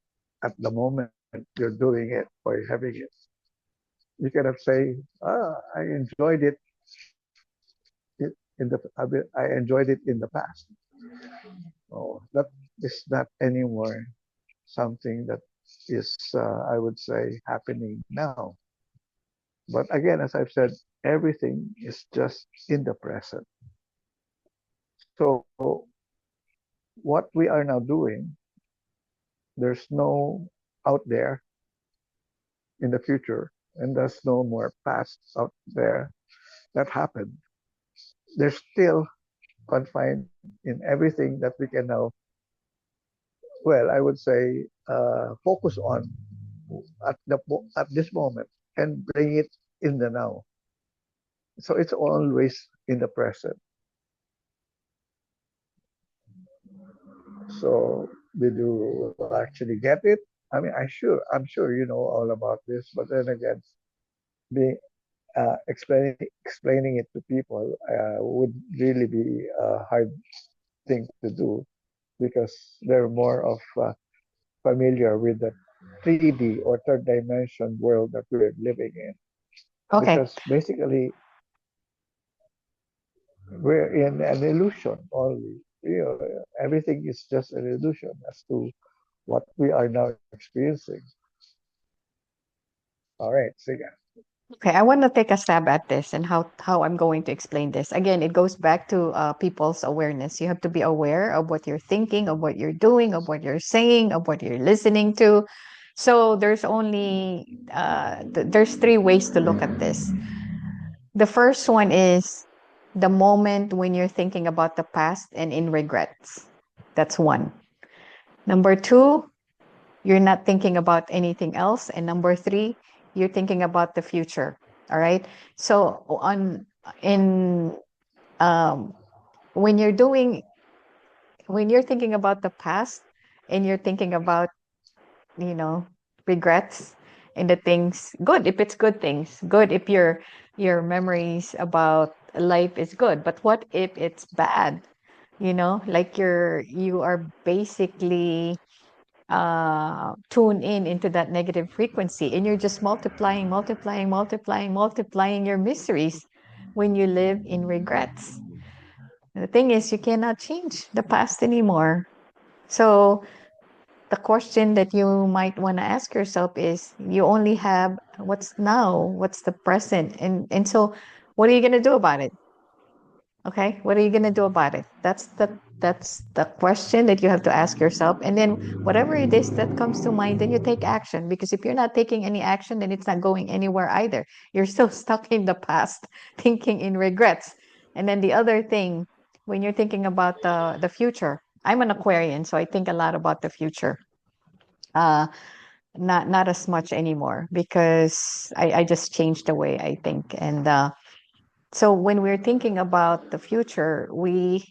at the moment you're doing it or having it. You cannot say, I enjoyed I enjoyed it in the past. Oh, that is not anymore something that is, I would say, happening now. But again, as I've said, everything is just in the present. So what we are now doing, there's no out there in the future, and there's no more past out there that happened. They're still confined in everything that we can now, well, I would say, focus on at this moment and bring it in the now. So it's always in the present. So did you actually get it? I mean, I'm sure you know all about this, but then again, being explaining it to people would really be a hard thing to do because they're more of familiar with the 3D or third dimension world that we're living in. Okay. Because basically, we're in an illusion only. You know, everything is just an illusion as to what we are now experiencing. All right, sige. Okay, I want to take a stab at this and how I'm going to explain this. Again, it goes back to people's awareness. You have to be aware of what you're thinking, of what you're doing, of what you're saying, of what you're listening to. So there's three ways to look at this. The first one is the moment when you're thinking about the past and in regrets. That's one. Number two, you're not thinking about anything else. And number three, you're thinking about the future. All right. So on in um, when you're doing when you're thinking about the past and you're thinking about, you know, regrets and the things good if it's good things, good if your memories about life is good. But what if it's bad? You know, like you are basically tune in into that negative frequency and you're just multiplying your miseries when you live in regrets. The thing is, you cannot change the past anymore. So the question that you might want to ask yourself is, you only have what's now, what's the present, and so what are you going to do about it? Okay, what are you going to do about it? That's the question that you have to ask yourself. And then whatever it is that comes to mind, then you take action. Because if you're not taking any action, then it's not going anywhere either. You're still stuck in the past, thinking in regrets. And then the other thing, when you're thinking about the future, I'm an Aquarian, so I think a lot about the future. Uh, not as much anymore because I just changed the way I think. And so when we're thinking about the future, we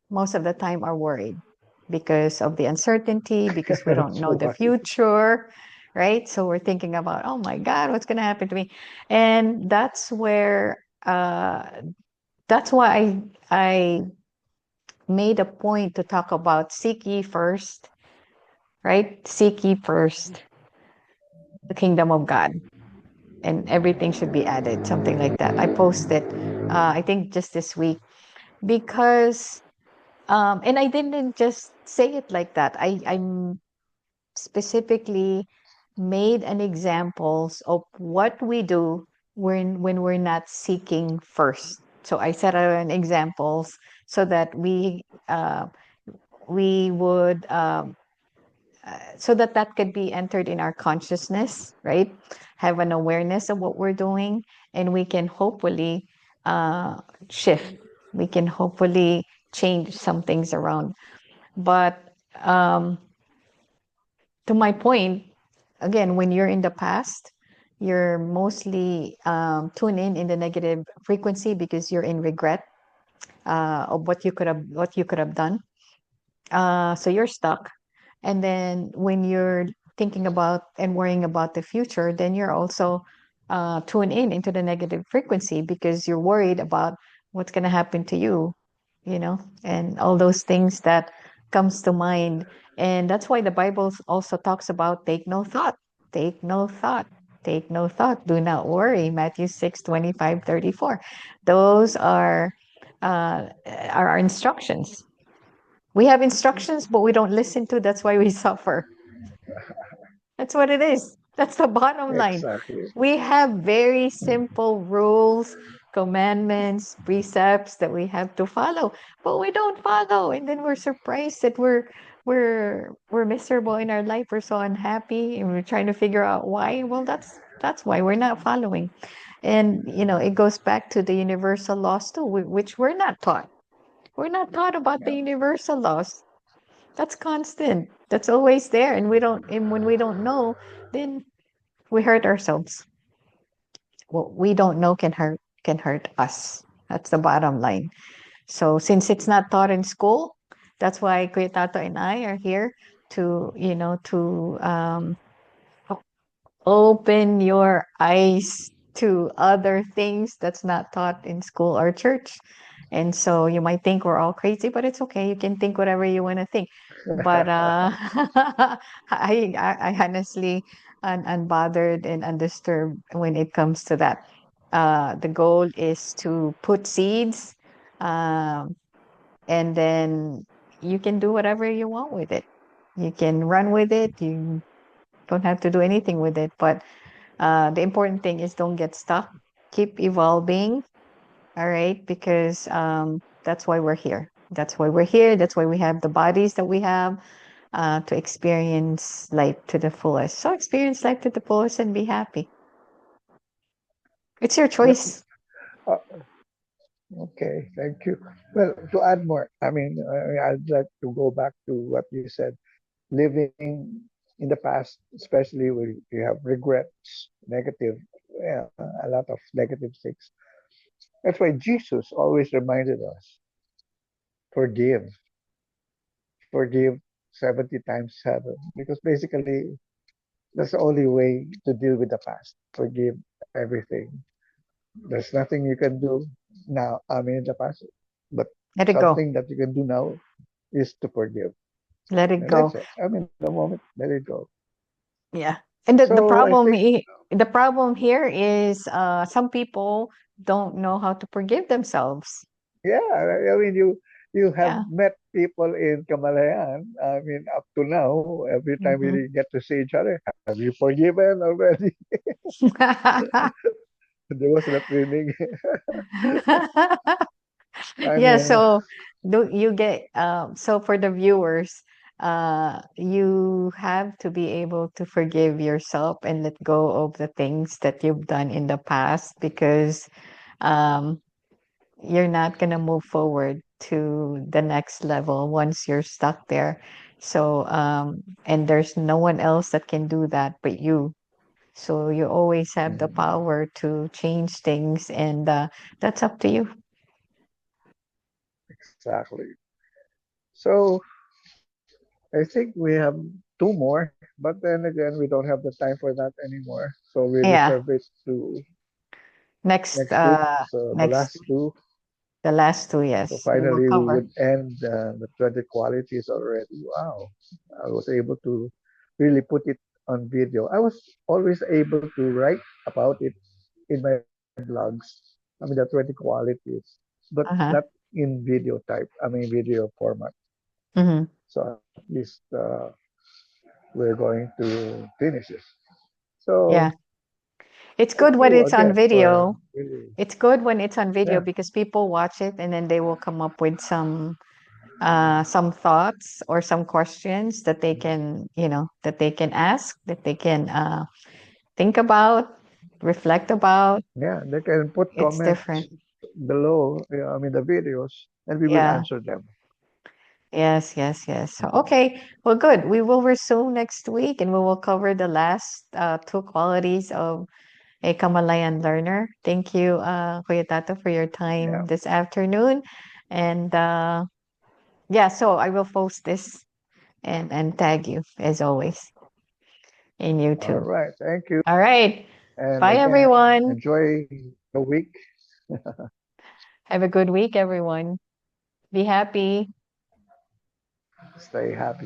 most of the time are worried because of the uncertainty, because we don't know So the why? future, right? So we're thinking about, oh my God, what's going to happen to me? And that's why I made a point to talk about seek ye first, right? Seek ye first the kingdom of God, and everything should be added, something like that. I posted, I think just this week, because and I didn't just say it like that. I'm specifically made an examples of what we do when we're not seeking first. So I set out an examples so that we would so that that could be entered in our consciousness, right? Have an awareness of what we're doing, and we can hopefully uh, shift. We can hopefully change some things around. But um, to my point, again, when you're in the past, you're mostly tuned in the negative frequency because you're in regret of what you could have done. So you're stuck. And then when you're thinking about and worrying about the future, then you're also tuned in into the negative frequency because you're worried about what's going to happen to you, and all those things that comes to mind. And that's why the Bible also talks about take no thought, take no thought, take no thought, do not worry. Matthew 6:25-34. Those are our instructions. We have instructions, but we don't listen to. That's why we suffer. That's what it is. That's the bottom line. Exactly. We have very simple rules, commandments, precepts that we have to follow, but we don't follow. And then we're surprised that we're miserable in our life. We're so unhappy, and we're trying to figure out why. Well, that's why we're not following. And it goes back to the universal laws too, which we're not taught. We're not taught about the Yeah. universal laws. That's constant. That's always there. And when we don't know, then we hurt ourselves. What we don't know can hurt us. That's the bottom line. So since it's not taught in school, that's why Kuya Tato and I are here to open your eyes to other things that's not taught in school or church. And so you might think we're all crazy, but it's okay. You can think whatever you want to think. But I honestly unbothered and undisturbed when it comes to that. The goal is to put seeds, um, and then you can do whatever you want with it. You can run with it. You don't have to do anything with it, but the important thing is don't get stuck. Keep evolving. All right, because that's why we're here. That's why we're here. That's why we have the bodies that we have to experience life to the fullest. So experience life to the fullest and be happy. It's your Yep. choice. Uh, okay. Thank you. Well, to add more, I'd like to go back to what you said. Living in the past, especially when you have regrets, negative, yeah, a lot of negative things. That's why Jesus always reminded us, forgive, forgive 70 times 7. Because basically, that's the only way to deal with the past. Forgive everything. There's nothing you can do now, in the past, but Let it go. something that you can do now is to forgive. Let it And that's go. it. The moment, let it go. Yeah. And the So I problem think, the problem here is some people don't know how to forgive themselves. yeah, you have Yeah. met people in Kamalayan. Up to now, every time Hmm. we get to see each other, have you forgiven already? There was a training. I Yeah, mean, so do you get so for the viewers, you have to be able to forgive yourself and let go of the things that you've done in the past because um you're not gonna move forward to the next level once you're stuck there. So and there's no one else that can do that but you. So you always have the mhm, power to change things and that's up to you. exactly. So I think we have two more, but then again, we don't have the time for that anymore. So we Yeah. reserve it to Next, next week. So the next, last two. the last two, So yes, we will finally, we cover. would end the 20 qualities already. Wow. I was able to really put it on video. I was always able to write about it in my blogs. The 20 qualities, but not Uh-huh. in video type, video format. Hmm. So at least we're going to finish it. So Yeah. It's thank good when you it's on again for video. really, It's good when it's on video yeah, because people watch it and then they will come up with some thoughts or some questions that they can, that they can ask, that they can think about, reflect about. yeah, they can put It's comments different. below, the videos, and we will Yeah. answer them. Yes, yes, yes. So, okay, well, good. We will resume next week and we will cover the last two qualities of a Kamalayan learner. Thank you, Kuya Tato, for your Yeah. time this afternoon. And yeah, so I will post this and tag you as always in All YouTube. right. Thank you. All right. And Bye, again, everyone. enjoy the week. Have a good week, everyone. Be happy. Stay happy.